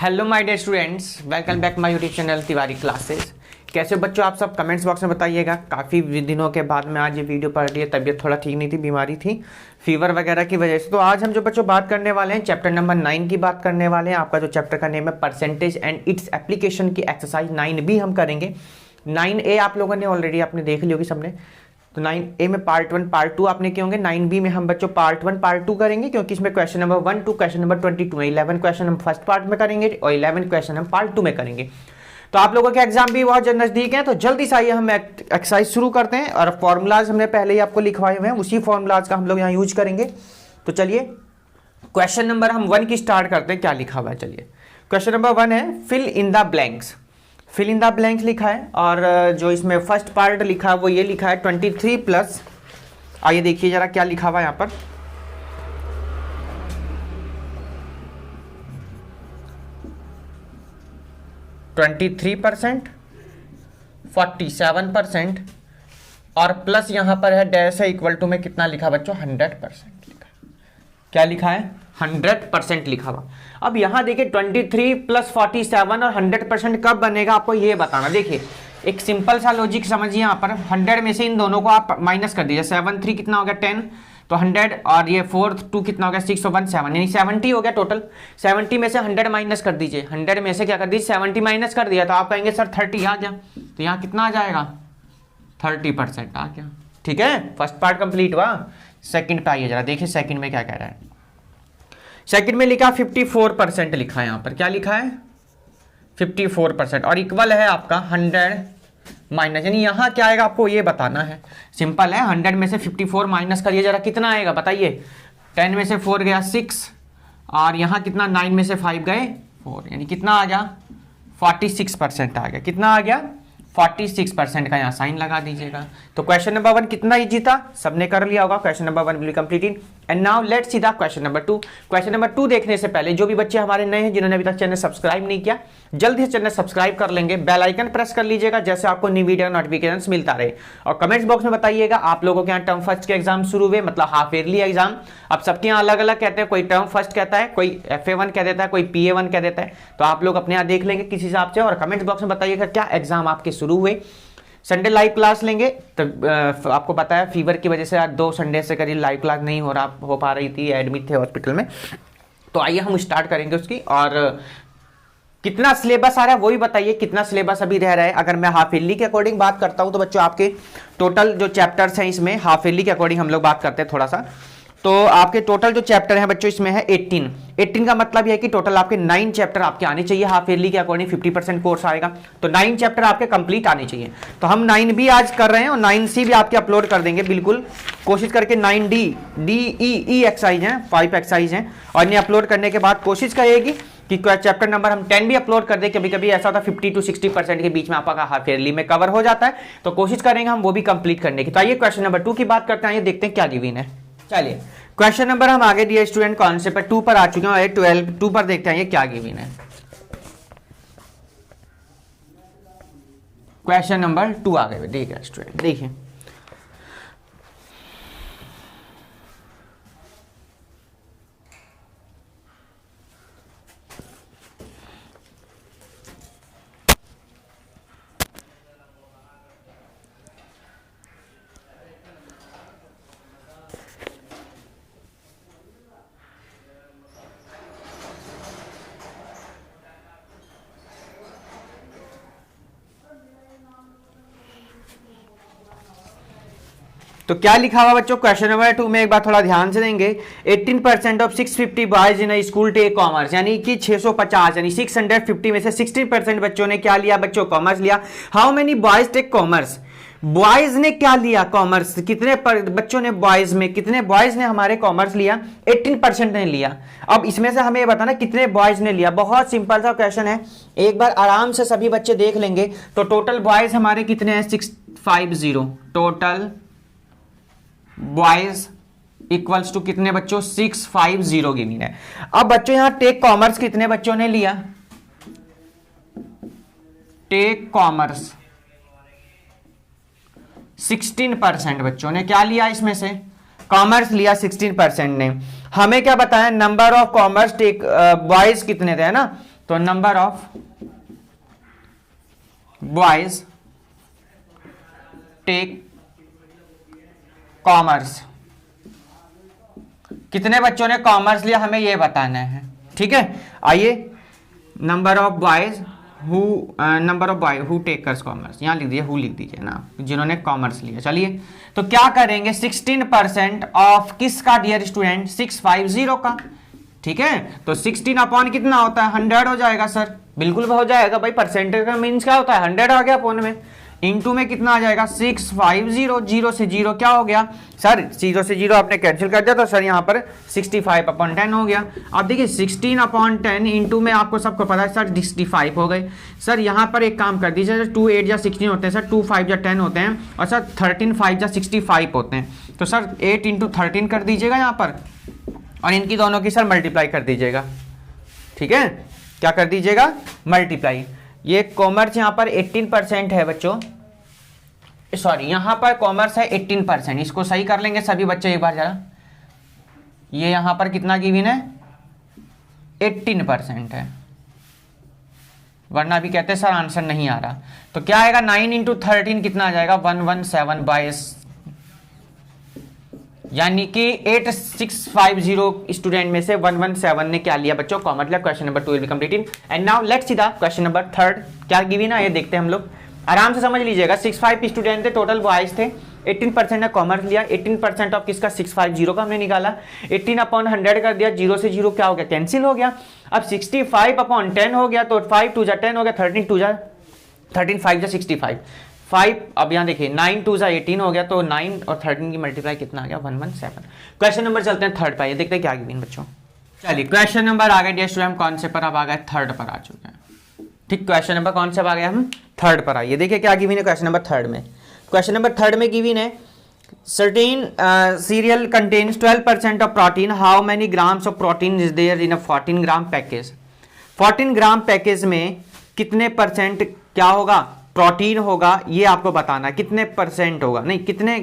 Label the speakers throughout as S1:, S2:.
S1: Hello my dear students, welcome back my YouTube channel Tiwari classes. कैसे हो बच्चों आप सब? कमेंट्स बॉक्स में बताइएगा। काफ़ी दिनों के बाद में आज ये वीडियो पढ़ रही है। तबीयत थोड़ा ठीक नहीं थी, बीमारी थी, फीवर वगैरह की वजह से। तो आज हम जो बच्चों बात करने वाले हैं चैप्टर नंबर 9 की बात करने वाले हैं। आपका जो चैप्टर का नेम है परसेंटेज एंड इट्स एप्लीकेशन की एक्सरसाइज 9B हम करेंगे। 9A आप लोगों ने ऑलरेडी आपने देख ली होगी सबने। तो 9A में पार्ट 1 पार्ट 2 आपने किए होंगे। 9B में हम बच्चों पार्ट 1 पार्ट 2 करेंगे, क्योंकि इसमें question number 1 to question number 22 11 question हम फर्स्ट पार्ट में करेंगे और 11 क्वेश्चन हम पार्ट 2 में करेंगे। तो आप लोगों के एग्जाम भी बहुत नजदीक हैं, तो जल्दी से आइए हम एक्सरसाइज शुरू करते हैं। और फॉर्मूलाज हमने पहले ही आपको लिखवाए हुए हैं, उसी फॉर्मूलाज का हम लोग यहाँ यूज करेंगे। तो चलिए क्वेश्चन नंबर हम 1 की स्टार्ट करते हैं। क्या लिखा हुआ है चलिए। क्वेश्चन नंबर 1 है fill in the blanks. Fill in the blanks लिखा है और जो इसमें फर्स्ट पार्ट लिखा है वो ये लिखा है 23 प्लस, आइए देखिए जरा क्या लिखा हुआ है यहाँ पर। %, 47% और प्लस यहां पर है डैश है इक्वल टू में कितना लिखा बच्चों? 100% लिखा। क्या लिखा है? 100% लिखा हुआ। अब यहां देखिए 23 प्लस 47 और 100% कब बनेगा आपको ये बताना। देखिए एक सिंपल सा लॉजिक समझिए। यहाँ पर 100 में से इन दोनों को आप माइनस कर दीजिए। 7 3 कितना हो गया? 10, तो 100 और ये 4 2 कितना हो गया? 6 और 1 7, यानी 70 हो गया टोटल। 70 में से 100 माइनस कर दीजिए। 100 में से क्या कर दीजिए? 70 माइनस कर दिया तो आप कहेंगे सर 30 आ गया। तो यहाँ कितना आ जाएगा? 30% आ गया। ठीक है, फर्स्ट पार्ट कंप्लीट हुआ। सेकंड पे आइए जरा देखिए सेकंड में क्या कह रहा है। सेकंड में लिखा 54% लिखा है। यहाँ पर क्या लिखा है? 54% और इक्वल है आपका 100 माइनस, यानी यहाँ क्या आएगा आपको ये बताना है। सिंपल है, 100 में से 54 माइनस करिए जरा कितना आएगा बताइए। 10 में से 4 गया 6 और यहाँ कितना 9 में से 5 गए 4, यानी कितना आ गया? 46% आ गया। कितना आ गया? 46% का यहाँ साइन लगा दीजिएगा। तो क्वेश्चन नंबर 1 कितना इजी था, सबने कर लिया होगा। Question number 1 will completed and now let's see the question number 2। Question number 2 देखने से पहले जो भी बच्चे हमारे नए हैं जिन्होंने अभी तक चैनल सब्सक्राइब नहीं किया, जल्दी से चैनल सब्सक्राइब कर लेंगे, बेल आइकन प्रेस कर लीजिएगा जैसे आपको न्यू वीडियो नोटिफिकेशन मिलता रहे। और कमेंट्स बॉक्स में बताइएगा आप लोगों के यहाँ टर्म फर्स्ट के एग्जाम शुरू हुए, मतलब हाफ ईयरली एग्जाम। अब सबके यहाँ अलग अलग कहते हैं, कोई टर्म फर्स्ट कहता है, कोई FA1 कह देता है, कोई PA1 कह देता है। तो आप लोग अपने यहाँ देख लेंगे किस हिसाब से। और कमेंट्स बॉक्स में बताइएगा क्या एग्जाम आपके शुरू हुए। संडे लाइव क्लास लेंगे तो आपको पता है फीवर की वजह से आज 2 संडे से करीब लाइव क्लास नहीं हो पा रही थी, एडमिट थे हॉस्पिटल में। तो आइए हम स्टार्ट करेंगे उसकी। और कितना सिलेबस आ रहा है वो भी बताइए, कितना सिलेबस अभी रह रहा है। अगर मैं हाफ ईयरली के अकॉर्डिंग बात करता हूं तो बच्चों आपके टोटल जो चैप्टर्स हैं इसमें हाफ ईयरली के अकॉर्डिंग हम लोग बात करते हैं थोड़ा सा। तो आपके टोटल जो चैप्टर हैं बच्चों इसमें है 18 का मतलब यह है कि टोटल आपके 9 चैप्टर आपके आने चाहिए। हाफ ईयरली के अकॉर्डिंग 50% कोर्स आएगा, तो 9 चैप्टर आपके कंप्लीट आने चाहिए। तो हम 9B आज कर रहे हैं और 9C भी आपके अपलोड कर देंगे बिल्कुल कोशिश करके। 9D DE एक्सरसाइज हैं, 5 एक्सरसाइज हैं और इन्हें अपलोड करने के बाद कोशिश करेगी कि चैप्टर नंबर हम 10 भी अपलोड कर दे। कभी कभी ऐसा होता है 50 to 60% के बीच में आपका हाफ ईयरली में कवर हो जाता है, तो कोशिश करेंगे हम वो भी कंप्लीट करने की। तो आइए क्वेश्चन नंबर 2 की बात करते हैं, ये देखते हैं क्या गिवन है। चलिए क्वेश्चन नंबर हम आगे डियर स्टूडेंट कॉन्सेप्ट पर 2 पर आ चुके हैं। 2 पर देखते हैं ये क्या गिवन है। क्वेश्चन नंबर 2 आ गए, ठीक है स्टूडेंट देखिए। तो क्या लिखा हुआ बच्चों क्वेश्चन नंबर 2 में, एक बार थोड़ा ध्यान से देंगे। 18% of 650 boys in school take commerce, यानी कि 650 यानी 650 में से 16% बच्चों ने क्या लिया बच्चों? कॉमर्स लिया। How many boys take commerce? Boys ने क्या लिया? कॉमर्स। कितने बच्चों ने बॉयज में, कितने बॉयज ने हमारे कॉमर्स लिया? 18% ने लिया। अब इसमें से हमें ये बताना कितने बॉयज ने लिया। बहुत सिंपल सा क्वेश्चन है, एक बार आराम से सभी बच्चे देख लेंगे। तो टोटल बॉयज हमारे कितने हैं? 650। टोटल बॉयज इक्वल्स टू कितने बच्चों? 650 गिवन है। अब बच्चों यहां टेक कॉमर्स कितने बच्चों ने लिया? टेक कॉमर्स 16% बच्चों ने क्या लिया? इसमें से कॉमर्स लिया 16% ने। हमें क्या बताया? Number of commerce take boys कितने थे, है ना? तो number of boys take commerce, कितने बच्चों ने कॉमर्स लिया हमें ये बताना है, ठीक है। आइए, number of boys who takers commerce, यहाँ लिख दीजिए, हु लिख दीजिए ना, जिन्होंने कॉमर्स लिया। चलिए तो क्या करेंगे, 16% ऑफ किसका डियर स्टूडेंट, 650 का, ठीक है। तो 16 अपॉन कितना होता है, 100 हो जाएगा सर, बिल्कुल हो जाएगा भाई, परसेंटेज का मीन्स क्या होता है, 100 आ गया अपॉन में, इंटू में कितना आ जाएगा 650, जीरो से जीरो क्या हो गया सर, जीरो से जीरो आपने कैंसिल कर दिया तो सर यहाँ पर 65/10 हो गया। अब देखिए 16/10 इंटू में आपको सबको पता है सर 65 हो गए। सर यहाँ पर एक काम कर दीजिए, 2 8 या 16 होते हैं सर, 2 5 या 10 होते हैं, और सर 13 5 या 65 होते हैं, तो सर 8 × 13 कर दीजिएगा यहाँ पर, और इनकी दोनों की सर मल्टीप्लाई कर दीजिएगा, ठीक है। क्या कर दीजिएगा, मल्टीप्लाई। ये कॉमर्स यहाँ पर 18% है बच्चों, सॉरी यहाँ पर कॉमर्स है 18%, इसको सही कर लेंगे सभी बच्चे एक बार जरा। ये यहाँ पर कितना गिवन है, 18% है, वरना अभी कहते हैं सर आंसर नहीं आ रहा। तो क्या आएगा, 9 × 13 कितना आ जाएगा, 117/, यानी कि 8650 स्टूडेंट में से 117 ने क्या लिया बच्चों, कॉमर्स लिया। Question number 2 will be completed. And now let's see the question number 3 क्या गिवन है ये देखते हैं हम लोग, आराम से समझ लीजिएगा। 65 स्टूडेंट थे, टोटल बॉयज थे, 18% ने कॉमर्स लिया, 18% ऑफ किसका, 650 का हमने निकाला, 18/100 कर दिया, जीरो से जीरो क्या हो गया, कैंसिल हो गया। अब 65/10 हो गया, तो 5 2 10 हो गया, 13 2 13 5 65 5। अब यहाँ देखिए 9 2 18 हो गया, तो 9 और 13 की मल्टीप्लाई कितना आ गया, 117। क्वेश्चन नंबर चलते हैं 3 पर, ये देखते हैं क्या गिवन बच्चों। चलिए क्वेश्चन नंबर आ गए डियर स्टूडेंट, कौन से पर अब आ गए, 3 पर आ चुके हैं, ठीक। क्वेश्चन नंबर कौन से आ गए, हम 3 पर आइए, देखिए क्या गिवन है क्वेश्चन नंबर 3 में। क्वेश्चन नंबर 3 में गिवन है, certain cereal contains 12% of protein, how many grams of protein is there in a 14 gram package. 14 gram package में कितने परसेंट क्या होगा, प्रोटीन होगा, ये आपको बताना है, कितने परसेंट होगा, नहीं कितने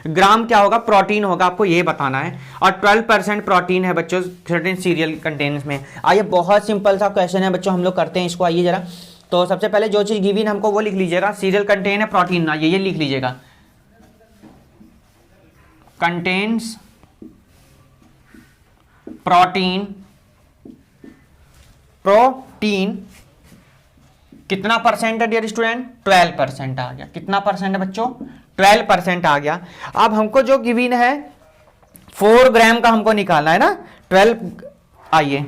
S1: ग्राम क्या होगा, प्रोटीन होगा, आपको ये बताना है। और 12% प्रोटीन है बच्चों सर्टेन सीरियल कंटेन्स में। आइए बहुत सिंपल सा क्वेश्चन है बच्चों, हम लोग करते हैं इसको। आइए जरा, तो सबसे पहले जो चीज गिवन हमको वो लिख लीजिएगा, सीरियल कंटेन है प्रोटीन ना, ये लिख लीजिएगा, कंटेन्स प्रोटीन कितना परसेंट है डियर स्टूडेंट, 12% आ गया। कितना परसेंट है बच्चों, 12% आ गया। अब हमको जो गिवन है 4 ग्राम का हमको निकालना है ना, 12। आइए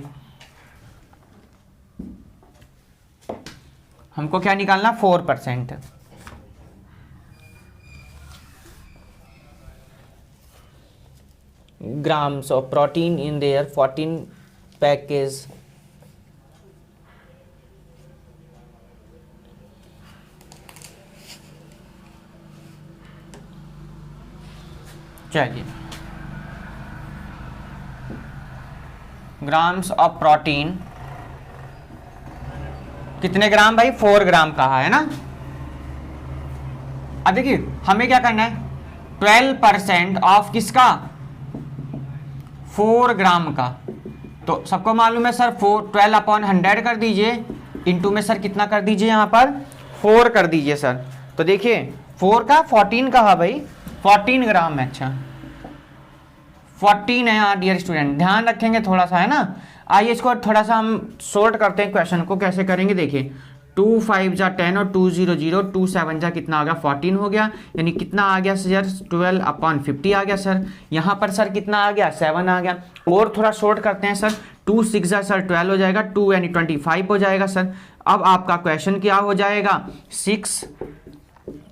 S1: हमको क्या निकालना, 4%। Grams of protein in their 14 package चलिए, ग्राम्स ऑफ प्रोटीन कितने ग्राम भाई, 4 ग्राम कहा है ना। अब देखिए हमें क्या करना है, 12% ऑफ किसका, 4 ग्राम का। तो सबको मालूम है सर 12/100 कर दीजिए, इंटू में सर कितना कर दीजिए, यहाँ पर 4 कर दीजिए सर। तो देखिए 4 का 14 कहा भाई, 14 ग्राम है, अच्छा 14 है यहाँ डियर स्टूडेंट, ध्यान रखेंगे थोड़ा सा, है ना। आइए इसको थोड़ा सा हम सॉर्ट करते हैं क्वेश्चन को, कैसे करेंगे देखिए, 2 5 जा 10 और 2 0 0, 2 7 जा कितना आ गया, 14 हो गया, यानी कितना आ गया सर, 12/50 आ गया सर। यहाँ पर सर कितना आ गया, 7 आ गया। और थोड़ा शॉर्ट करते हैं सर, 2 6 जा सर 12 हो जाएगा, 2 यानी 25 हो जाएगा सर। अब आपका क्वेश्चन क्या हो जाएगा, 6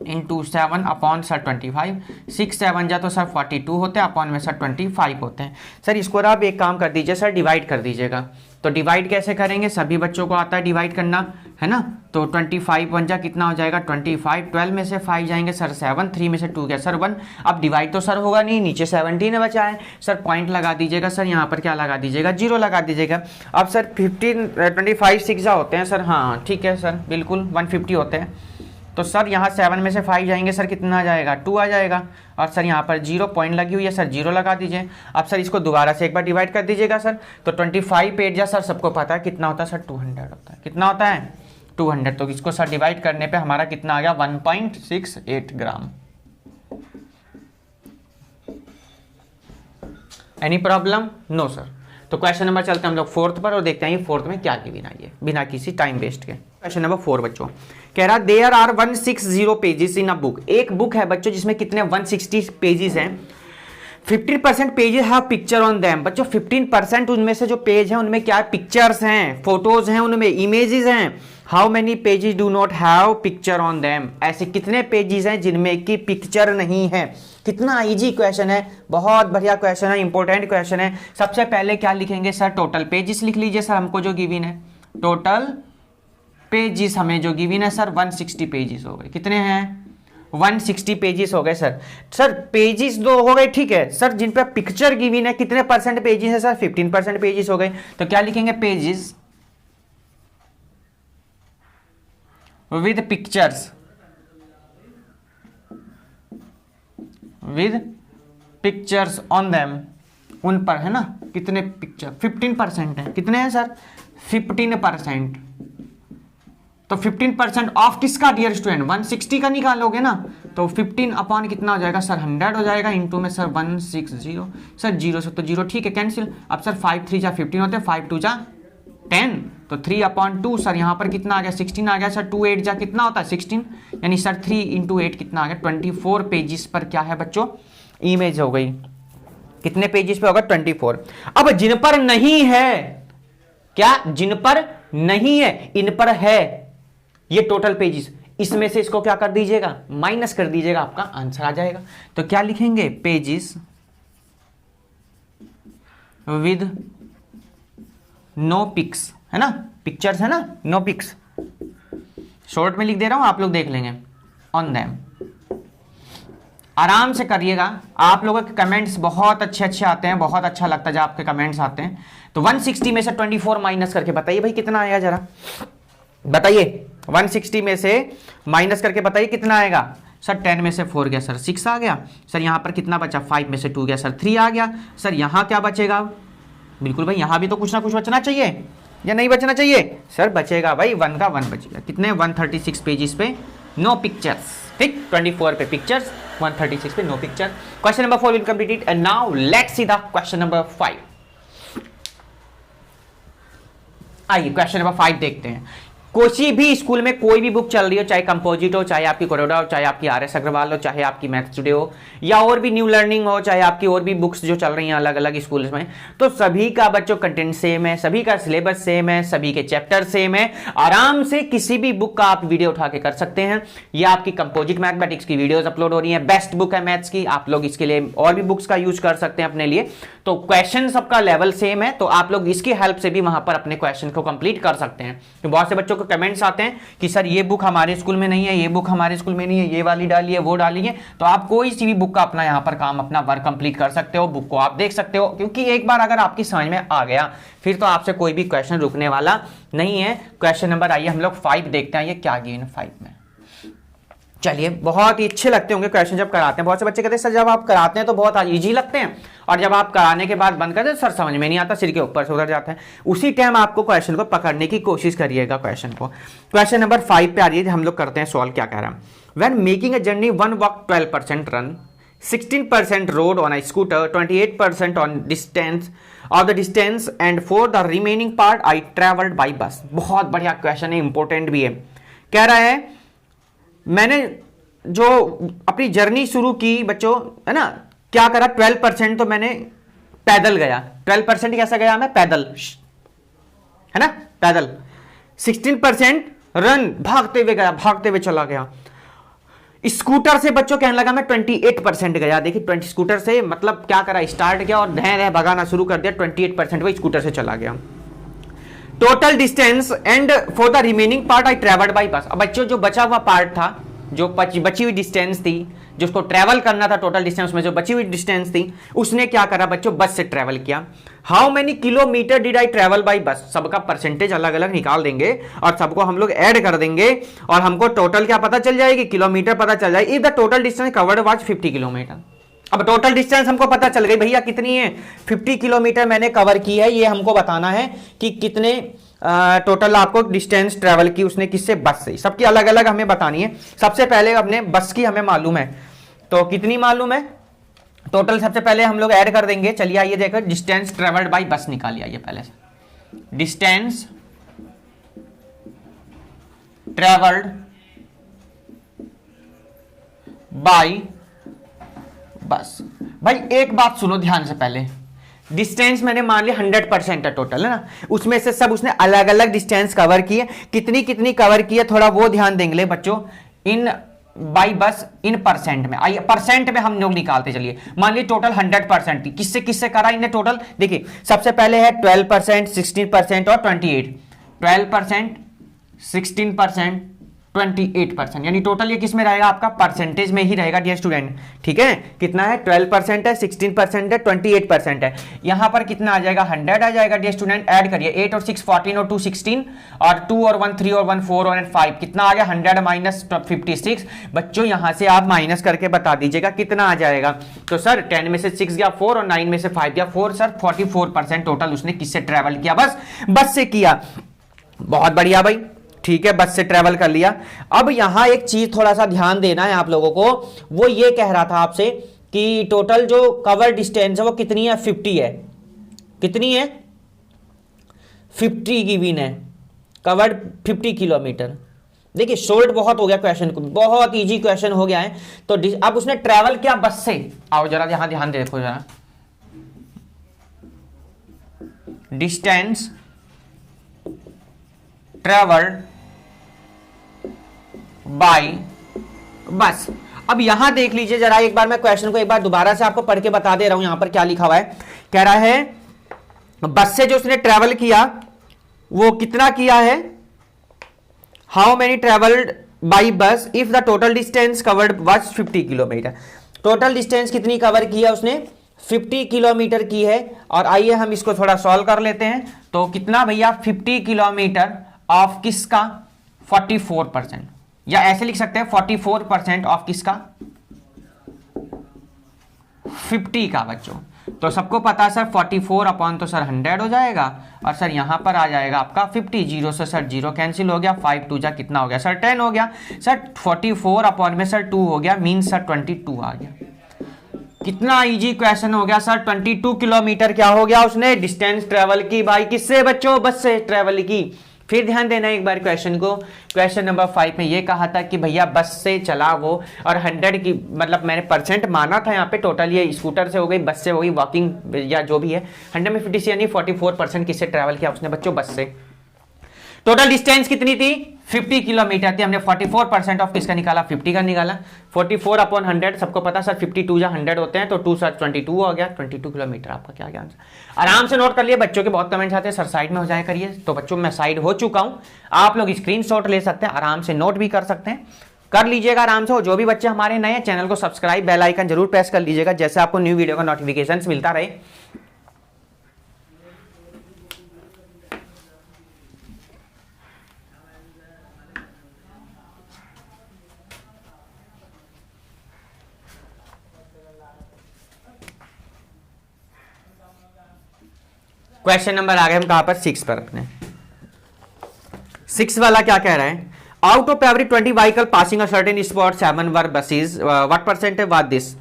S1: × 7 अपॉन सर 25, 6 7 जा तो सर 42 होते हैं, अपॉन में सर 25 होते हैं। सर इसको आप एक काम कर दीजिए सर, डिवाइड कर दीजिएगा। तो डिवाइड कैसे करेंगे, सभी बच्चों को आता है डिवाइड करना, है ना। तो 25 1 जा कितना हो जाएगा 25, 12 में से 5 जाएंगे सर 7, 3 में से 2 गया सर 1। अब डिवाइड तो सर होगा नहीं, नीचे 17 बचा है सर, पॉइंट लगा दीजिएगा सर, यहाँ पर क्या लगा दीजिएगा, 0 लगा दीजिएगा। अब सर 25 6 जा होते हैं सर, हाँ ठीक है सर, बिल्कुल 150 होते हैं। तो सर यहाँ 7 में से 5 जाएंगे सर, कितना आ जाएगा 2 आ जाएगा। और सर यहाँ पर 0 पॉइंट लगी हुई है सर, 0 लगा दीजिए। अब सर इसको दोबारा से एक बार डिवाइड कर दीजिएगा सर, तो 25 पे एट सर सबको पता है कितना होता है सर, 200 होता है। कितना होता है 200। तो इसको सर डिवाइड करने पे हमारा कितना आ गया 1.68 ग्राम। Any problem? No sir. तो क्वेश्चन नंबर चलते हैं हम लोग 4th पर और देखते हैं 4th में क्या गिवन आई है बिना किसी टाइम वेस्ट के। क्वेश्चन नंबर 4 बच्चों कह रहा there are 160 pages in a book. एक बुक है बच्चों जिसमें कितने 160 पेजेस हैं। 15% pages have picture on them. बच्चों 15% उनमें से जो पेज हैं उनमें क्या है, पिक्चर्स हैं, फोटोज हैं, उनमें इमेजेस हैं। How many pages do not have picture on them. ऐसे कितने पेजेस हैं जिनमें की पिक्चर नहीं है। कितना इजी क्वेश्चन है, बहुत बढ़िया क्वेश्चन है, इंपॉर्टेंट क्वेश्चन है। सबसे पहले क्या लिखेंगे सर, टोटल पेजेस लिख लीजिए सर, हमको जो गिवन है टोटल पेजेस हमें जो गिवन है सर 160 पेजेस हो गए। कितने हैं 160 पेजेस हो गए सर। सर पेजेस दो हो गए, ठीक है सर। जिन पे पिक्चर गिवन है कितने परसेंट पेजेस है सर, 15% पेजेस हो गए। तो क्या लिखेंगे, pages with pictures, with pictures on them, उन पर है ना कितने पिक्चर 15% है। कितने हैं सर 15%। तो 15% ऑफ किसका डियर स्टूडेंट 160 का निकालोगे ना, तो 15 अपॉन कितना हो जाएगा सर 100 हो जाएगा, इंटू में सर 160 सर 0 से तो 0 ठीक है कैंसिल। अब सर 5 3 जा 15 होते हैं, 5 2 जा 10, तो 3/2 सर यहाँ पर कितना आ गया 16 आ गया सर। 2 8 जा कितना होता है 16, यानी सर 3 × 8 कितना आ गया 24 पेजेस पर क्या है बच्चों इमेज हो गई। कितने पेजेस पे होगा 24। अब जिन पर नहीं है, क्या जिन पर नहीं है इन पर है ये टोटल पेजेस, इसमें से इसको क्या कर दीजिएगा माइनस कर दीजिएगा, आपका आंसर आ जाएगा। तो क्या लिखेंगे, पेजेस विद नो पिक्स, है ना, पिक्चर्स है ना, नो पिक्स। शॉर्ट में लिख दे रहा हूं, आप लोग देख लेंगे, ऑन देम। आराम से करिएगा, आप लोगों के कमेंट्स बहुत अच्छे अच्छे आते हैं, बहुत अच्छा लगता है जब आपके कमेंट्स आते हैं। तो 160 में से 24 माइनस करके बताइए भाई कितना आएगा, जरा बताइए। 160 में से माइनस करके बताइए कितना आएगा सर। 10 में से 4 गया सर 6 आ गया सर। यहां पर कितना बचा 5 में से 2 गया सर 3 आ गया सर। यहां क्या बचेगा, बिल्कुल भाई यहां भी तो कुछ ना कुछ बचना चाहिए या नहीं बचना चाहिए सर, बचेगा भाई 1 का 1 बचेगा। कितने 136 पेजेस पे नो पिक्चर्स, ठीक 24 पे पिक्चर्स, 136 पे no picture. Question number 4 will completed and now let's see the question number 5। आइए क्वेश्चन नंबर 5 देखते हैं। किसी भी स्कूल में कोई भी बुक चल रही हो, चाहे कंपोजिट हो, चाहे आपकी कोरोडा हो, चाहे आपकी आर एस अग्रवाल हो, चाहे आपकी मैथ्स टुडे हो, या और भी न्यू लर्निंग हो, चाहे आपकी और भी बुक्स जो चल रही हैं अलग अलग स्कूल्स में, तो सभी का बच्चों कंटेंट सेम है, सभी का सिलेबस सेम है, सभी के चैप्टर सेम है। आराम से किसी भी बुक का आप वीडियो उठा के कर सकते हैं। या आपकी कंपोजिट मैथमेटिक्स की वीडियोस अपलोड हो रही है, बेस्ट बुक है मैथ्स की, आप लोग इसके लिए और भी बुक्स का यूज कर सकते हैं अपने लिए। तो क्वेश्चन सबका लेवल सेम है, तो आप लोग इसकी हेल्प से भी वहां पर अपने क्वेश्चन को कंप्लीट कर सकते हैं। तो बहुत से बच्चों को कमेंट्स आते हैं कि सर ये बुक हमारे स्कूल में नहीं है, ये बुक हमारे स्कूल में नहीं है, ये वाली डालिए वो डालिए। तो आप कोई सी भी बुक का अपना यहाँ पर काम, अपना वर्क कंप्लीट कर सकते हो, बुक को आप देख सकते हो, क्योंकि एक बार अगर आपकी समझ में आ गया फिर तो आपसे कोई भी क्वेश्चन रुकने वाला नहीं है। क्वेश्चन नंबर आइए हम लोग 5 देखते हैं, ये क्या गिवन 5 में। चलिए, बहुत ही अच्छे लगते होंगे क्वेश्चन जब कराते हैं। बहुत से बच्चे कहते हैं सर जब आप कराते हैं तो बहुत इजी लगते हैं, और जब आप कराने के बाद बंद करते हैं सर समझ में नहीं आता, सिर के ऊपर से उधर जाता है। उसी टाइम आपको क्वेश्चन को पकड़ने की कोशिश करिएगा क्वेश्चन को। क्वेश्चन नंबर 5 पे आ रही है, हम लोग करते हैं सॉल्व। क्या कह रहा है, when making a journey 1 walk 12% run, 16% road on a scooter, 28% on distance of the distance and for the remaining part I travelled by bus. बहुत बढ़िया क्वेश्चन है, इंपॉर्टेंट भी है। कह रहा है मैंने जो अपनी जर्नी शुरू की बच्चों, है ना, क्या करा 12% तो मैंने पैदल गया। 12% कैसा गया मैं, पैदल, है ना, पैदल। 16% रन, भागते हुए गया, भागते हुए चला गया। स्कूटर से बच्चों कहने लगा मैं 28% गया। देखिए 20 स्कूटर से मतलब क्या करा, स्टार्ट किया और धैर्य भगाना शुरू कर दिया, 28% वो स्कूटर से चला गया। Total distance and for the remaining part I travelled by bus. अब बच्चों जो बचा हुआ पार्ट था, जो बची हुई डिस्टेंस थी, जिसको ट्रैवल करना था टोटल डिस्टेंस में जो बची हुई डिस्टेंस थी, उसने क्या करा बच्चों, बस से ट्रैवल किया। How many kilometre did I travel by bus, सबका परसेंटेज अलग अलग निकाल देंगे और सबको हम लोग ऐड कर देंगे और हमको टोटल क्या पता चल जाएगी, किलोमीटर पता चल जाएगी। If the total distance covered was 50 kilometre. अब टोटल डिस्टेंस हमको पता चल गई भैया कितनी है, 50 किलोमीटर मैंने कवर की है। ये हमको बताना है कि कितने टोटल आपको डिस्टेंस ट्रेवल की उसने, किससे, बस से। सबकी अलग अलग हमें बतानी है। सबसे पहले अपने बस की हमें मालूम है, तो कितनी मालूम है टोटल, सबसे पहले हम लोग ऐड कर देंगे। चलिए आइए देखो, डिस्टेंस ट्रेवल्ड बाई बस निकालिए आइए पहले से। Distance travelled by bus. भाई एक बात सुनो ध्यान से, पहले डिस्टेंस मैंने मान लिया 100% है टोटल, है ना, उसमें से सब उसने अलग अलग डिस्टेंस कवर किए, कितनी कितनी कवर की है थोड़ा वो ध्यान देंगे बच्चों। In by bus in percent में, आइए परसेंट में हम लोग निकालते चलिए। मान लीजिए टोटल 100% थी, किससे किससे करा इन्हें टोटल, देखिए सबसे पहले है 12%, 16% और 28। 12%, 16%, 28%, यानी टोटल ये किस में रहेगा आपका, परसेंटेज में ही रहेगा डियर स्टूडेंट। ठीक है, कितना है, 12% है, 16% है, 28% है। यहां पर कितना आ जाएगा, 100 आ जाएगा डियर स्टूडेंट। ऐड करिए 8 और 6 14 और 2 16 और 2 और 1 3 और 1 4 और 5, कितना आ गया 100 माइनस 56। बच्चों यहां से आप माइनस करके बता दीजिएगा कितना आ जाएगा। तो सर 10 में से 6 गया 4 और 9 में से 5 गया 4, सर 44% टोटल उसने किससे ट्रेवल किया, बस से किया। बहुत बढ़िया भाई, ठीक है, बस से ट्रेवल कर लिया। अब यहां एक चीज थोड़ा सा ध्यान देना है आप लोगों को, वो ये कह रहा था आपसे कि टोटल जो कवर डिस्टेंस है वो कितनी है, 50 है। कितनी है, 50 गिवन है, कवर्ड 50 किलोमीटर। देखिए शॉर्ट बहुत हो गया क्वेश्चन, बहुत इजी क्वेश्चन हो गया है। तो अब उसने ट्रेवल किया बस से, आओ जरा यहां ध्यान देखो जरा, डिस्टेंस ट्रेवल्ड बाय बस। अब यहां देख लीजिए जरा एक बार, मैं क्वेश्चन को एक बार दोबारा से आपको पढ़ के बता दे रहा हूं। यहां पर क्या लिखा हुआ है, कह रहा है बस से जो उसने ट्रेवल किया वो कितना किया है, हाउ मेनी ट्रेवल्ड बाय बस if the total distance covered was 50 kilometre. Total distance कितनी कवर की है उसने, 50 किलोमीटर की है। और आइए हम इसको थोड़ा सॉल्व कर लेते हैं। तो कितना भैया, 50 किलोमीटर ऑफ किसका, 44%, या ऐसे लिख सकते हैं 44% ऑफ किसका, 50 का बच्चों। तो सबको पता सर 44 अपॉन तो सर 100 हो जाएगा और सर यहां पर आ जाएगा आपका 50, 0 से सर 0 कैंसिल हो गया, 5 2 जा कितना हो गया सर 10 हो गया। सर 44 अपॉन में सर 2 हो गया, मीन सर 22 आ गया। कितना इजी क्वेश्चन हो गया सर, 22 किलोमीटर क्या हो गया उसने डिस्टेंस ट्रेवल की भाई, किससे बच्चों, बस से ट्रेवल की। फिर ध्यान देना एक बार क्वेश्चन को, क्वेश्चन नंबर 5 में ये कहा था कि भैया बस से चला वो, और 100 की मतलब मैंने परसेंट माना था यहाँ पे, टोटल ये स्कूटर से हो गई, बस से हो गई, वॉकिंग या जो भी है, 100 में 50 यानी 44% किससे ट्रैवल किया उसने बच्चों, बस से। टोटल डिस्टेंस कितनी थी, 50 किलोमीटर थी, हमने 44% ऑफ किसका निकाला, 50 का निकाला। 44 अपॉन 100 सबको पता सर 52 या 100 होते हैं, तो 2 सर 22 हो गया, 22 किलोमीटर आपका क्या गया आंसर। आराम से नोट कर लिए, बच्चों के बहुत कमेंट्स आते हैं सर साइड में हो जाए करिए, तो बच्चों मैं साइड हो चुका हूं, आप लोग स्क्रीनशॉट ले सकते हैं, आराम से नोट भी कर सकते हैं, कर लीजिएगा आराम से। जो भी बच्चे हमारे नए चैनल को सब्सक्राइब, बेल आइकन जरूर प्रेस कर लीजिएगा, जैसे आपको न्यू वीडियो का नोटिफिकेशन मिलता रहे। क्वेश्चन नंबर आ गए हम कहां पर, 6 पर अपने। 6 वाला क्या कह रहा है, out of every 20 vehicle passing a certain spot 7 were buses, what percent है वाट दिस।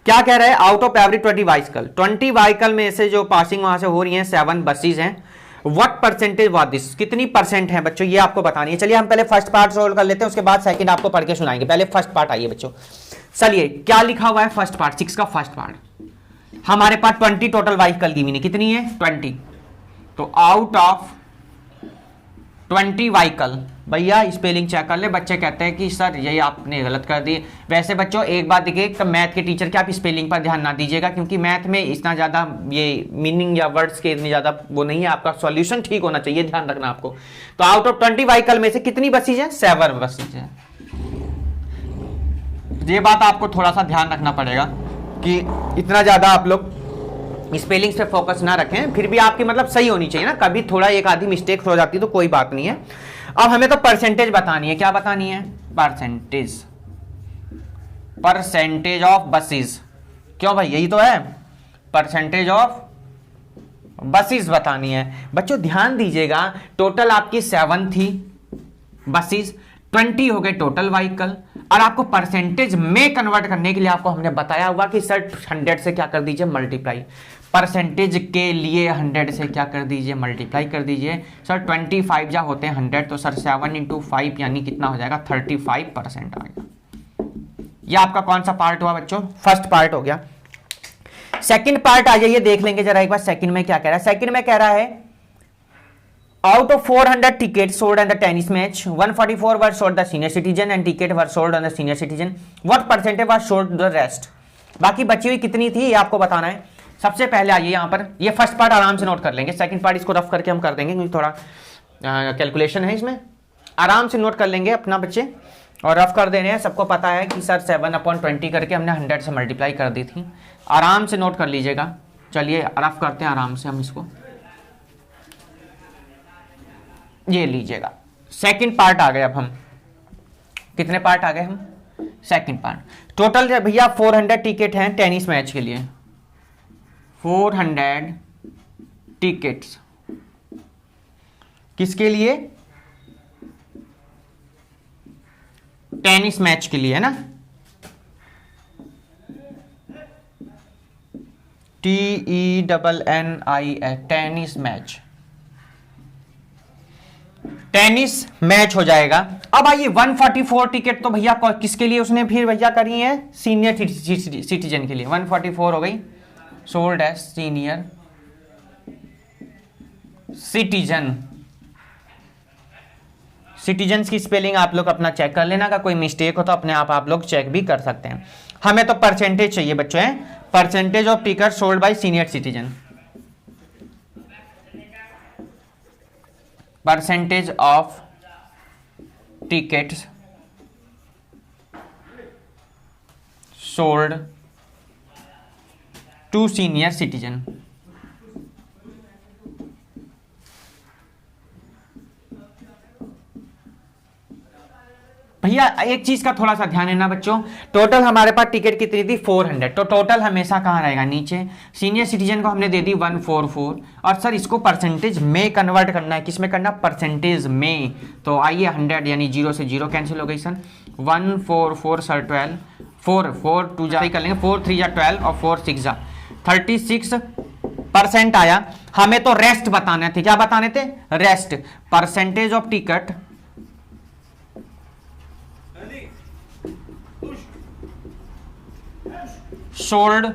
S1: क्या कह रहा है, out of every 20 vehicle, 20 vehicle में से जो पासिंग वहां से हो रही है 7 बसेस हैं, व्हाट परसेंटेज वाट दिस, कितनी परसेंट है बच्चों, ये आपको बतानी है। चलिए हम पहले फर्स्ट पार्ट सोल्व कर लेते हैं, उसके बाद सेकंड आपको पढ़ के सुनाएंगे। पहले फर्स्ट पार्ट आइए बच्चों, चलिए क्या लिखा हुआ है फर्स्ट पार्ट, 6 का फर्स्ट पार्ट। हमारे पास 20 टोटल व्हीकल की मीनिंग कितनी है, 20। तो आउट ऑफ 20 व्हीकल, भैया स्पेलिंग चेक कर ले, बच्चे कहते हैं कि सर ये आपने गलत कर दी। वैसे बच्चों एक बात देखिए, तो मैथ के टीचर के आप स्पेलिंग पर ध्यान ना दीजिएगा, क्योंकि मैथ में इतना ज़्यादा ये मीनिंग या वर्ड्स के इतनी ज़्यादा वो नहीं है, आपका सॉल्यूशन ठीक होना चाहिए, ध्यान रखना आपको। तो आउट ऑफ 20 व्हीकल में से कितनी बसेज है, 7 बसेज है। ये बात आपको थोड़ा सा ध्यान रखना पड़ेगा कि इतना ज़्यादा आप लोग स्पेलिंग्स पे फोकस ना रखें, फिर भी आपकी मतलब सही होनी चाहिए ना, कभी थोड़ा एक आधी मिस्टेक हो जाती है तो कोई बात नहीं है। अब हमें तो परसेंटेज बतानी है, क्या बतानी है? Percentage of buses. क्यों भाई, यही तो है, परसेंटेज ऑफ बसेस बतानी है। बच्चों ध्यान दीजिएगा, टोटल आपकी 7 थी बसेस, 20 हो गए टोटल व्हीकल, और आपको परसेंटेज में कन्वर्ट करने के लिए आपको हमने बताया हुआ कि सर 100 से क्या कर दीजिए, मल्टीप्लाई। परसेंटेज के लिए 100 से क्या कर दीजिए, मल्टीप्लाई कर दीजिए। सर 25 जा होते हैं 100, तो सर 7 × 5 यानी कितना हो जाएगा, 35% आ गया। ये आपका कौन सा पार्ट हुआ बच्चों? फर्स्ट पार्ट हो गया। सेकंड पार्ट आ जाइए, देख लेंगे जरा एक बार सेकंड में क्या कह रहा है। सेकंड में कह रहा है out of 400 tickets sold on the tennis match, 144 were sold the senior citizen and ticket were sold on the senior citizen. What percentage was sold to the rest? बाकी बची हुई कितनी थी ये आपको बताना है। सबसे पहले आइए यहाँ पर, ये फर्स्ट पार्ट आराम से नोट कर लेंगे, सेकंड पार्ट इसको रफ करके हम कर देंगे क्योंकि थोड़ा कैलकुलेशन है इसमें। आराम से नोट कर लेंगे अपना बच्चे, और रफ कर देने हैं। सबको पता है कि सर 7/20 करके हमने 100 से मल्टीप्लाई कर दी थी। आराम से नोट कर लीजिएगा। चलिए रफ करते हैं आराम से हम इसको, ये लीजिएगा। सेकंड पार्ट आ गए। अब हम कितने पार्ट आ गए हम? Second part. टोटल भैया 400 टिकट हैं टेनिस मैच के लिए, 400 टिकट्स किसके लिए? टेनिस मैच के लिए, है ना। TENNIS, tennis match, tennis match हो जाएगा। अब आइए 144 टिकट तो भैया किसके लिए उसने फिर भैया करी है? सीनियर सिटीजन के लिए। 144 हो गई, sold as senior citizen. Citizens की स्पेलिंग आप लोग अपना चेक कर लेना, का कोई मिस्टेक हो तो अपने आप लोग चेक भी कर सकते हैं। हमें तो परसेंटेज चाहिए बच्चों, है percentage of ticket sold by senior citizen. Percentage of tickets sold to senior citizen. भैया एक चीज का थोड़ा सा ध्यान है ना बच्चों, टोटल हमारे पास टिकट कितनी थी? 400। तो टोटल हमेशा कहाँ रहेगा? नीचे। सीनियर सिटीजन को हमने दे दी 144, और सर इसको परसेंटेज में कन्वर्ट करना है। किस में करना? परसेंटेज में। तो आइए 100 यानी 0 से 0 कैंसिल हो गई सर। 144 सर 12, 4 2 जा कर लेंगे, 4 3 जा 12 और 4 6 जा 36% आया। हमें तो रेस्ट बताने थे। क्या बताने थे? Rest. Percentage of ticket sold,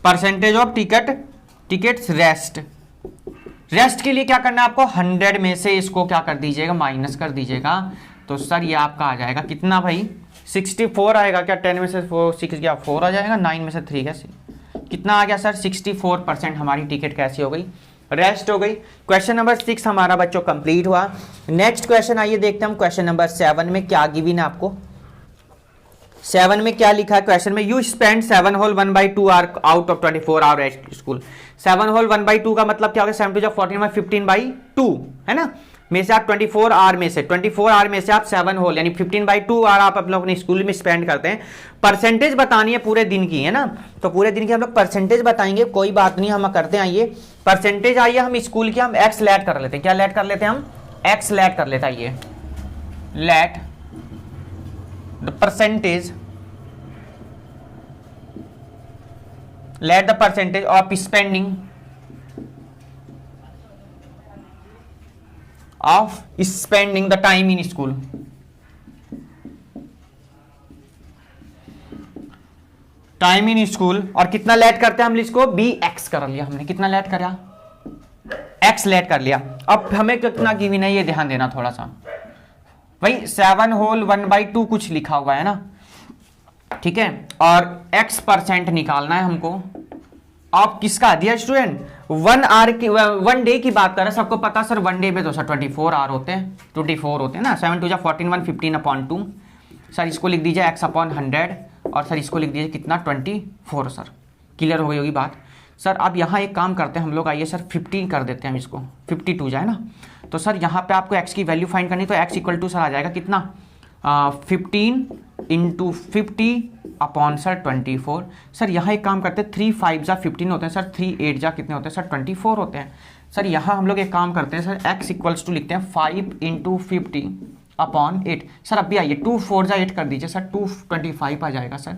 S1: percentage of tickets rest. Rest के लिए क्या करना है आपको? 100 में से इसको क्या कर दीजिएगा? माइनस कर दीजिएगा। तो सर ये आपका आ जाएगा कितना भाई? 64 आएगा क्या? 10 में से 6 गया 4 आ जाएगा, 9 में से 3 गया 6। कितना आ गया सर? 64% हमारी टिकट कैसी हो गई? रेस्ट हो गई। क्वेश्चन नंबर 6 हमारा बच्चों कंप्लीट हुआ। नेक्स्ट क्वेश्चन आइए देखते हैं हम। क्वेश्चन नंबर 7 में क्या गिवन है आपको? 7 में क्या लिखा है क्वेश्चन में? You spend 7 whole 1/2 hour out of 24 hour at school. 7 whole 1/2 का मतलब क्या होगा? 7 2 14 15/2 है ना। में से आप 24 आवर में से आप 7 होल यानी 15/2 आवर आप लोग अपने स्कूल में स्पेंड करते हैं। परसेंटेज बतानी है पूरे दिन की, है ना। तो पूरे दिन की हम लोग परसेंटेज बताएंगे, कोई बात नहीं, हम करते हैं। आइए परसेंटेज, आइए हम स्कूल की हम एक्स लेट कर लेते हैं। क्या लेट कर लेते हैं हम? एक्स लेट कर लेते हैं। आइए let the percentage of spending the time in school। Time in school. और कितना लेट करते हैं हम इसको? बी एक्स कर लिया हमने। कितना लेट करा? एक्स लेट कर लिया। अब हमें कितना गिवन है ये ध्यान देना थोड़ा सा भाई। 7 होल 1/2 कुछ लिखा हुआ है ना, ठीक है। और x% निकालना है हमको। अब किसका दिया स्टूडेंट? 1 डे की बात कर रहे हैं। सबको पता सर 1 डे में तो सर 24 आवर होते हैं, 24 होते हैं ना। 7 2 14 1 15/2 सर इसको लिख दीजिए x/100 और सर इसको लिख दीजिए कितना 24 सर। क्लियर हो गई होगी बात। सर अब यहाँ एक काम करते हैं हम लोग, आइए सर 50 कर देते हैं हम इसको, 52 जाए ना। तो सर यहाँ पे आपको x की वैल्यू फाइंड करनी, तो x इक्वल टू सर आ जाएगा कितना 15 × 50 अपॉन सर 24। सर यहाँ एक काम करते हैं 3 5 जा 15 होते हैं सर, 3 8 जा कितने होते हैं सर 24 होते हैं। सर यहाँ हम लोग एक काम करते हैं सर x इक्वल्स टू लिखते हैं 5 × 50 अपॉन 8। सर अब भी आइए 2 4 जा 8 कर दीजिए सर, 225 आ जाएगा सर।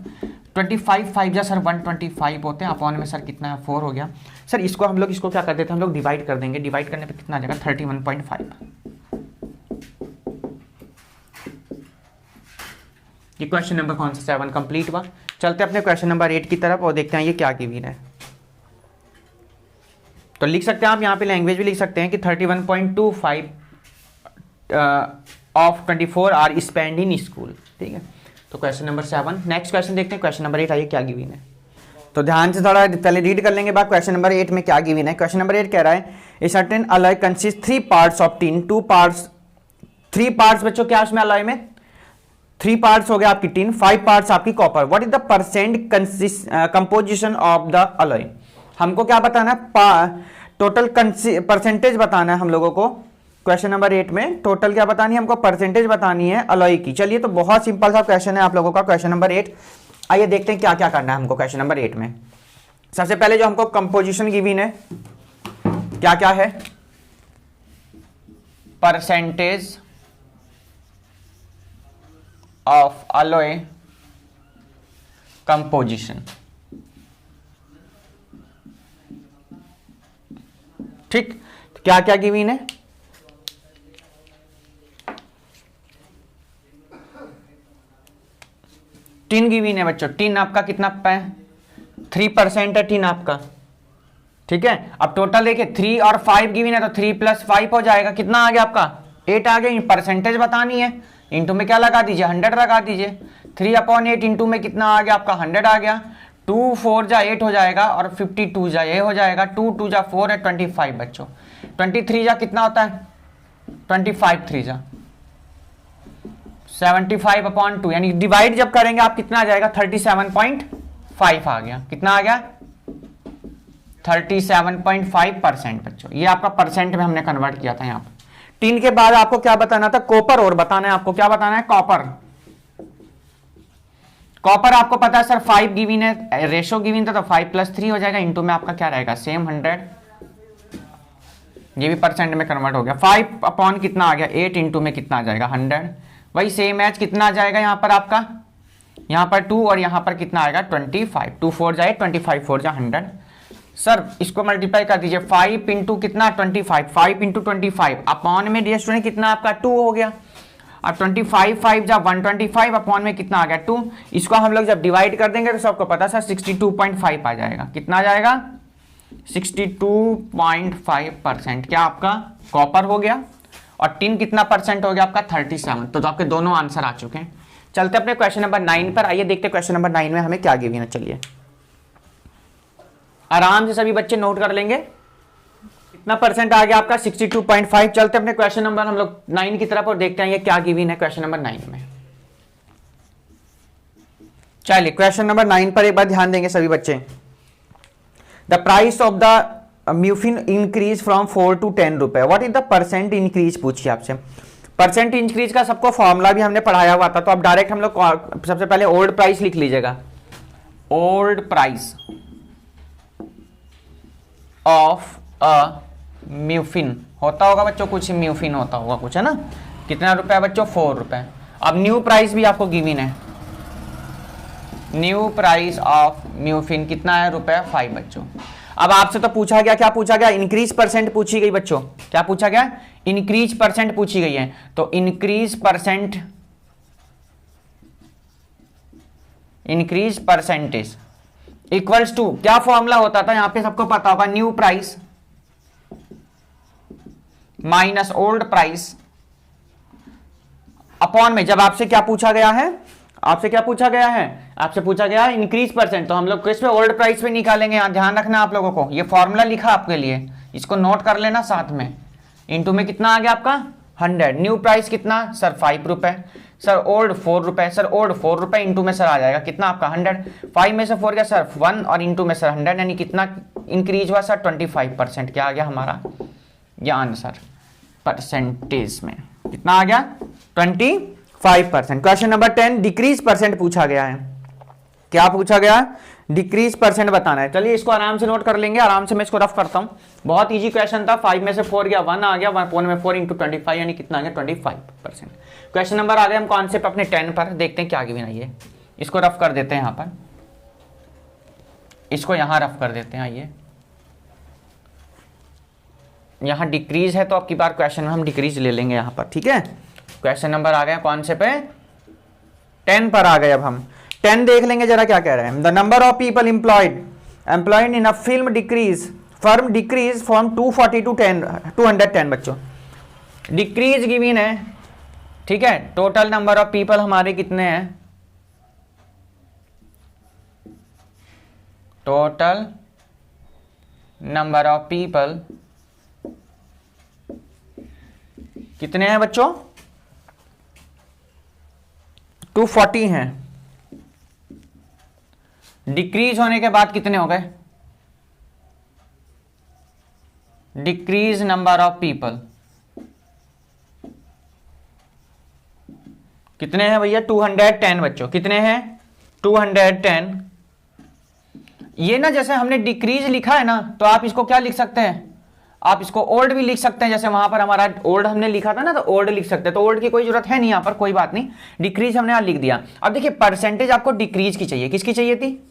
S1: 25 5 जा सर 125 होते हैं, अपॉन में सर कितना है 4 हो गया। सर इसको हम लोग इसको क्या कर देते हैं हम लोग डिवाइड कर देंगे, डिवाइड करने पे कितना आ जाएगा 31.5। ये क्वेश्चन नंबर कौन सा 7 कंप्लीट हुआ। चलते अपने क्वेश्चन नंबर 8 की तरफ और देखते हैं ये क्या गिवन है। तो लिख सकते हैं आप यहाँ पे लैंग्वेज भी लिख सकते हैं कि 31.25 of 24 are spend in school. ठीक है, तो क्वेश्चन नंबर 7। नेक्स्ट क्वेश्चन देखते हैं क्वेश्चन नंबर 8, आइए क्या गिवन है। तो ध्यान से थोड़ा पहले रीड कर लेंगे बाद क्वेश्चन नंबर 8 में क्या गिवन है। क्वेश्चन नंबर 8 कह रहा है a certain alloy consist 3 parts of tin, 2 parts 3 parts बच्चों क्या उसमें अलॉय में 3 पार्ट्स हो गया आपकी टिन, 5 पार्ट्स आपकी copper. What is the percent composition of the alloy. हमको क्या बताना है, टोटल परसेंटेज बताना है हम लोगों को। क्वेश्चन नंबर 8 में टोटल क्या बतानी है हमको, परसेंटेज बतानी है अलॉय की। चलिए तो बहुत सिंपल सा क्वेश्चन है आप लोगों का क्वेश्चन नंबर 8। आइए देखते हैं क्या क्या करना है हमको क्वेश्चन नंबर 8 में। सबसे पहले जो हमको कंपोजिशन गिवन है क्या क्या है, परसेंटेज ऑफ अलॉय कंपोजिशन। ठीक, तो क्या क्या गिवन है, टिन गिवन है बच्चों। टिन आपका कितना है 3% है टिन आपका। ठीक है, अब टोटल देखिए 3 और 5 गिवन है तो 3 + 5 हो जाएगा, कितना आ गया आपका 8 आ गया। परसेंटेज बतानी है, इंटू में क्या लगा दीजिए 100 लगा दीजिए। 3/8 इंटू में कितना आ गया आपका 100 आ गया। 2 4 जा 8 हो जाएगा और 52 जा ये हो जाएगा। 2 2 जा 4 है 25 बच्चों। 23 जा कितना होता है 25 3 जा 75/2, यानी डिवाइड जब करेंगे आप कितना आ जाएगा 37.5 आ गया। कितना आ गया 37.5% बच्चों। ये आपका परसेंट में हमने कन्वर्ट किया था यहाँ पर। टिन के बाद आपको क्या बताना था, कॉपर और बताना है आपको। क्या बताना है, कॉपर। कॉपर आपको पता है सर 5 गिवन है, रेशो गिवन था तो 5 + 3 हो जाएगा। इंटू में आपका क्या रहेगा सेम 100, ये भी परसेंट में कन्वर्ट हो गया। 5 अपॉन कितना आ गया 8 इंटू में कितना आ जाएगा 100। वही सेम एच कितना आ जाएगा यहाँ पर आपका, यहाँ पर 2 और यहाँ पर कितना आएगा 25। 2 4 जाए 25 4 जा 100। सर इसको मल्टीप्लाई कर दीजिए 5 इंटू कितना 25, 5 इंटू 25 अपॉन में डियर स्टूडेंट कितना आपका 2 हो गया। अब 25 5 जा 125 अपॉन में कितना आ गया 2। इसको हम लोग जब डिवाइड कर देंगे तो सबको पता सर 62.5 आ जाएगा। कितना आ जाएगा 62.5%। क्या आपका कॉपर हो गया। और टिन कितना परसेंट हो गया आपका 37। तो आपके दोनों आंसर आ चुके हैं। चलते अपने क्वेश्चन नंबर 9 पर, आइए देखते हैं क्वेश्चन नंबर 9 में हमें क्या गिवन है। चलिए आराम से सभी बच्चे नोट कर लेंगे कितना परसेंट आ गया आपका 62.5। चलते अपने क्वेश्चन नंबर हम लोग 9 की तरफ और देखते हैं ये क्या गिवन है क्वेश्चन नंबर 9 में। चलिए क्वेश्चन नंबर 9 पर एक बार ध्यान देंगे सभी बच्चे। The price of the muffin increase from 4 to 10 रुपए। What is the percent increase पूछिए आपसे। परसेंट इंक्रीज का सबको फॉर्मूला भी हमने पढ़ाया हुआ था, तो अब डायरेक्ट हम लोग सबसे पहले ओल्ड प्राइस लिख लीजिएगा। ओल्ड प्राइस ऑफ अ म्यूफिन होता होगा बच्चों, कुछ म्यूफिन होता होगा कुछ, है ना। कितना रुपए बच्चों 4 रुपए। अब न्यू प्राइस भी आपको गिवन है। न्यू प्राइस ऑफ म्यूफिन कितना है रुपए 5 बच्चों। अब आपसे तो पूछा गया, क्या पूछा गया, इंक्रीज परसेंट पूछी गई बच्चों। क्या पूछा गया, इंक्रीज परसेंट पूछी गई है। तो इंक्रीज परसेंटेज इक्वल्स टू क्या फॉर्मूला होता था यहां पे सबको पता होगा, new price minus old price upon में। जब आपसे क्या पूछा गया है, आपसे क्या पूछा गया है, आपसे पूछा गया है इंक्रीज परसेंट, तो हम लोग किस पे ओल्ड प्राइस पे निकालेंगे। यहां ध्यान रखना आप लोगों को, ये फॉर्मूला लिखा आपके लिए, इसको नोट कर लेना साथ में। इंटू में कितना आ गया आपका 100, न्यू प्राइस कितना सर 5 रुपए, सर ओल्ड 4 रुपए, सर ओल्ड 4 रुपए, इंटू में सर आ जाएगा कितना आपका 100, 5 में से 4 गया सर 1 और इंटू में सर 100, यानी कितना इंक्रीज हुआ सर 25%। क्या आ गया हमारा ये आंसर परसेंटेज में कितना आ गया 25%। क्वेश्चन नंबर 10 डिक्रीज परसेंट पूछा गया है। क्या पूछा गया डिक्रीज परसेंट बताना है। चलिए इसको आराम से नोट कर लेंगे, आराम से मैं इसको रफ करता हूं। बहुत इजी क्वेश्चन था, 5 में से 4 गया 1 आ गया, 1 में 4 इंटू 25 यानी कितना आ गया 25%। क्वेश्चन नंबर आ गया हम कॉन्सेप्ट अपने 10 पर, देखते हैं क्या आगे भी नहीं है। इसको रफ कर देते हैं यहां पर, इसको यहां रफ कर देते हैं। आइए यहां डिक्रीज है तो अब की बार क्वेश्चन में हम डिक्रीज ले लेंगे यहां पर, ठीक है। क्वेश्चन नंबर आ गया कौन से पे 10 पर आ गए। अब हम 10 देख लेंगे जरा क्या कह रहे हैं। The number of people employed in a film decrease from 240 to 210 बच्चों। डिक्रीज गिवन है, ठीक है। टोटल नंबर ऑफ पीपल हमारे कितने हैं, टोटल नंबर ऑफ पीपल कितने हैं बच्चों 240 हैं। डिक्रीज होने के बाद कितने हो गए, डिक्रीज नंबर ऑफ पीपल कितने हैं भैया 210 बच्चों, कितने हैं 210। ये ना जैसे हमने डिक्रीज लिखा है ना, तो आप इसको क्या लिख सकते हैं, आप इसको ओल्ड भी लिख सकते हैं। जैसे वहां पर हमारा ओल्ड हमने लिखा था ना, तो ओल्ड लिख सकते हैं। तो ओल्ड की कोई जरूरत है नहीं यहां पर, कोई बात नहीं, डिक्रीज हमने यहां लिख दिया। अब देखिए परसेंटेज आपको डिक्रीज की चाहिए, किसकी चाहिए थी,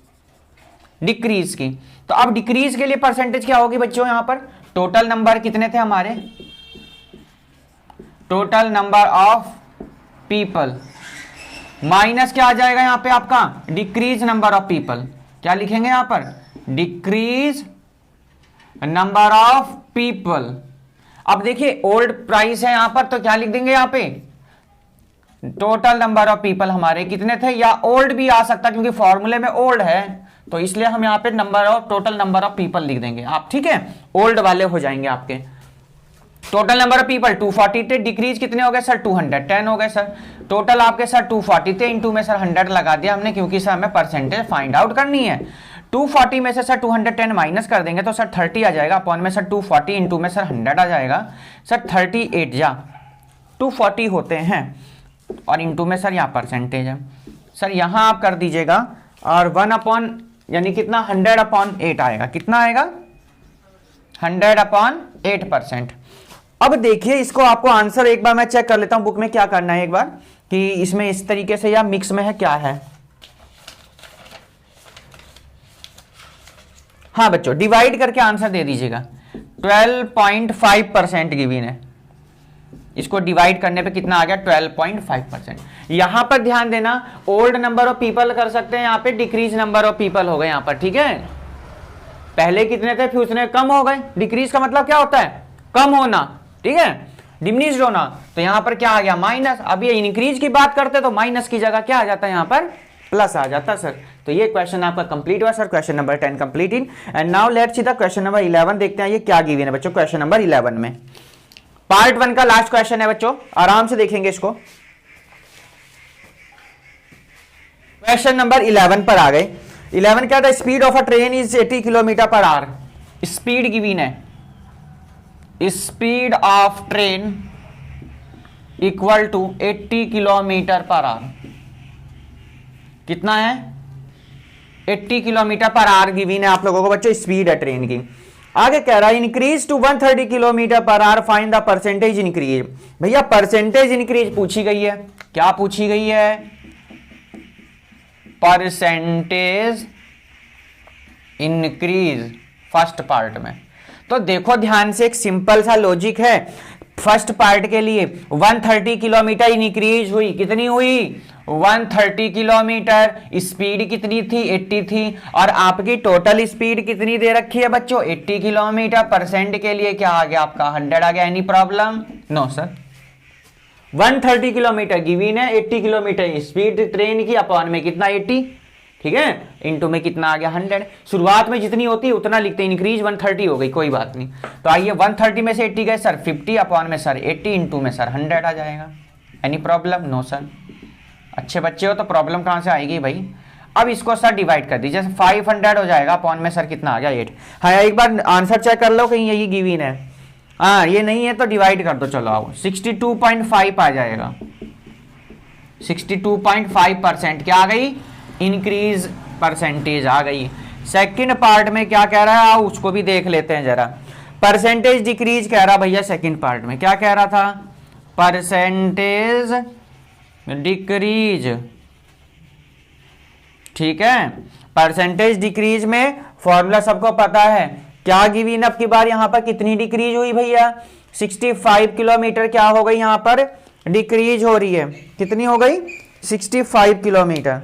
S1: डिक्रीज की। तो अब डिक्रीज के लिए परसेंटेज क्या होगी बच्चों, यहां पर टोटल नंबर कितने थे हमारे, total number of people minus क्या आ जाएगा यहां पे आपका डिक्रीज नंबर ऑफ पीपल। क्या लिखेंगे यहां पर, डिक्रीज नंबर ऑफ पीपल। अब देखिए ओल्ड प्राइस है यहां पर, तो क्या लिख देंगे यहां पे टोटल नंबर ऑफ पीपल हमारे कितने थे, या ओल्ड भी आ सकता क्योंकि फॉर्मूले में ओल्ड है, तो इसलिए हम यहां पे number of total number of people लिख देंगे आप, ठीक है। ओल्ड वाले हो जाएंगे आपके। टोटल नंबर ऑफ पीपल 240 थे, डिक्रीज कितने हो गए सर 210 हो गए सर। टोटल आपके सर 240 थे, इंटू में सर 100 लगा दिया हमने, क्योंकि सर हमें परसेंटेज फाइंड आउट करनी है। 240 में से सर 210 माइनस कर देंगे तो सर 30 आ जाएगा, अपॉन में सर 240 इंटू में सर 100 आ जाएगा सर 38 जा 240 होते हैं, और इंटू में सर यहाँ परसेंटेज है सर, यहाँ आप कर दीजिएगा, और 1 अपॉन यानी कितना 100/8 आएगा, कितना आएगा 100/8%। अब देखिए इसको आपको आंसर एक बार मैं चेक कर लेता हूं बुक में क्या करना है एक बार, कि इसमें इस तरीके से या मिक्स में है क्या है। हाँ बच्चों डिवाइड करके आंसर दे दीजिएगा। 12.5% गिवन है, इसको डिवाइड करने पे कितना आ गया 12.5%। यहां पर ध्यान देना, ओल्ड नंबर ऑफ पीपल कर सकते हैं, यहां पे डिक्रीज नंबर ऑफ पीपल हो गए यहां पर, ठीक है। पहले कितने थे फिर उसने कम हो गए, डिक्रीज का मतलब क्या होता है कम होना, ठीक है, डिमिनिश्ड होना। तो यहां पर क्या आ गया माइनस। अब ये इंक्रीज की बात करते तो माइनस की जगह क्या आ जाता है यहां पर प्लस आ जाता सर। तो ये क्वेश्चन आपका कंप्लीट हुआ sir, question number 10 complete in. And now let's see the question number 11, देखते हैं ये क्या गिवन है बच्चों क्वेश्चन नंबर 11 में। पार्ट 1 का लास्ट क्वेश्चन है बच्चों, आराम से देखेंगे इसको। क्वेश्चन नंबर 11 पर आ गए। 11 क्या था, speed of a train is 80 kilometre per hour. Speed given है, speed of train equal to 80 kilometre per hour. कितना है 80 किलोमीटर पर आवर गिवन है आप लोगों को बच्चों, स्पीड है ट्रेन की। आगे कह रहा है increase to 130 kilometre per hour, find the percentage increase. भैया परसेंटेज इंक्रीज पूछी गई है, क्या पूछी गई है, परसेंटेज इंक्रीज फर्स्ट पार्ट में। तो देखो ध्यान से, एक सिंपल सा लॉजिक है। फर्स्ट पार्ट के लिए 130 किलोमीटर इंक्रीज हुई, कितनी हुई 130 किलोमीटर। स्पीड कितनी थी 80 थी, और आपकी टोटल स्पीड कितनी दे रखी है बच्चों 80 किलोमीटर। परसेंट के लिए क्या आ गया आपका 100 आ गया। Any problem, no sir. 130 kilometre given है, 80 किलोमीटर स्पीड ट्रेन की, अपॉन में कितना 80, ठीक है, इनटू में कितना आ गया 100। शुरुआत में जितनी होती है उतना लिखते हैं, इंक्रीज 130 हो गई, कोई बात नहीं। तो आइए 130 में से 80 गए सर 50 अपॉन में सर 80 इंटू में सर 100 आ जाएगा। Any problem? No sir. अच्छे बच्चे हो तो प्रॉब्लम कहाँ से आएगी भाई। अब इसको सर डिवाइड कर दीजिए, 500 हो जाएगा अपॉन में सर कितना आ गया 8। हाँ एक बार आंसर चेक कर लो कहीं यही गिवन है। हाँ ये नहीं है तो डिवाइड कर दो, चलो आओ 62.5 आ जाएगा। 62.5% क्या आ गई, इंक्रीज परसेंटेज आ गई। सेकंड पार्ट में क्या कह रहा है, उसको भी देख लेते हैं जरा। परसेंटेज डिक्रीज कह रहा भैया सेकंड पार्ट में, क्या कह रहा था, परसेंटेज डिक्रीज, ठीक है। परसेंटेज डिक्रीज में फॉर्मूला सबको पता है, क्या गिवन अब की बार यहां पर कितनी डिक्रीज हुई भैया, 65 किलोमीटर क्या हो गई यहां पर डिक्रीज हो रही है, कितनी हो गई 65 किलोमीटर।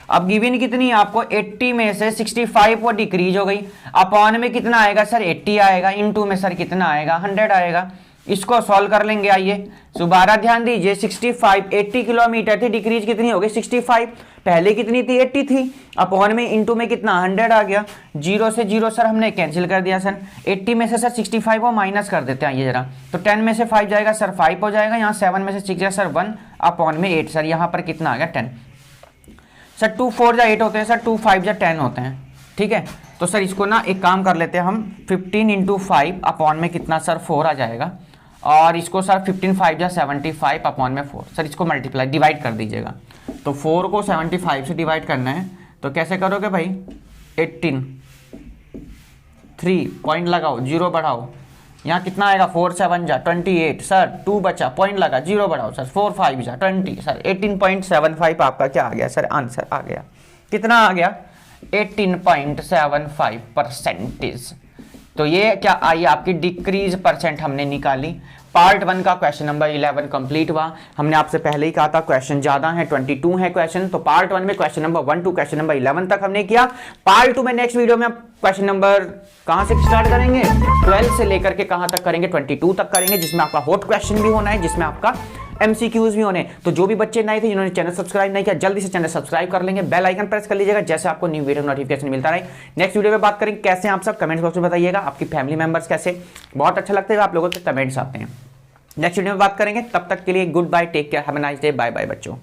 S1: अब गिवन कितनी आपको 80 में से 65 वो डिक्रीज हो गई, अपॉन में कितना आएगा सर 80 आएगा, इनटू में सर कितना आएगा 100 आएगा। इसको सॉल्व कर लेंगे, आइए दोबारा ध्यान दीजिए। 80 किलोमीटर थी, डिक्रीज कितनी हो गई 65, पहले कितनी थी 80 थी, अपॉन में इनटू में कितना 100 आ गया। जीरो से जीरो सर हमने कैंसिल कर दिया सर, 80 में से सर 65 को माइनस कर देते हैं ये जरा, तो 10 में से 5 जाएगा सर 5 हो जाएगा, यहाँ 7 में से 6 जाएगा सर 1 अपॉन में 8 सर यहाँ पर कितना आ गया 10 सर। 2 4 8 होते हैं सर, 2 5 10 होते हैं, ठीक है। तो सर इसको ना एक काम कर लेते हैं हम, 15 इंटू 5 अपॉन में कितना सर 4 आ जाएगा, और इसको सर 15 5 75 अपॉन में 4 सर, इसको मल्टीप्लाई डिवाइड कर दीजिएगा। तो 4 को 75 से डिवाइड करना है तो कैसे करोगे भाई, 18 3 पॉइंट लगाओ, जीरो बढ़ाओ, यहाँ कितना आएगा 4 7 जा 28 सर, 2 बचा पॉइंट लगा, जीरो बढ़ाओ सर, 4 5 जा 20 सर, 18.75 आपका क्या आ गया सर, आंसर आ गया। कितना आ गया 18.75%। तो ये क्या आई आपकी डिक्रीज परसेंट हमने निकाली। पार्ट 1 का क्वेश्चन नंबर 11 कंप्लीट हुआ। हमने आपसे पहले ही कहा था क्वेश्चन ज्यादा है, 22 है क्वेश्चन, तो पार्ट 1 में question number 1 to question number 11 तक हमने किया। पार्ट 2 में नेक्स्ट वीडियो में क्वेश्चन नंबर कहां से स्टार्ट करेंगे, 12 से लेकर के कहां तक करेंगे, 22 तक करेंगे, जिसमें आपका हॉट क्वेश्चन भी होना है, जिसमें आपका MCQs भी होने। तो जो भी बच्चे नए थे जिन्होंने चैनल सब्सक्राइब नहीं किया, जल्दी से चैनल सब्सक्राइब कर लेंगे, बेल आइकन प्रेस कर लीजिएगा, जैसे आपको न्यू वीडियो नोटिफिकेशन मिलता रहे। नेक्स्ट वीडियो में बात करेंगे कैसे आप सब, कमेंट बॉक्स में बताइएगा आपकी फैमिली मेंबर्स कैसे, बहुत अच्छा लगता है आप लोगों के कमेंट्स आते हैं। नेक्स्ट वीडियो में बात करेंगे, तब तक के लिए good bye, take care, have a nice day, bye bye बच्चों।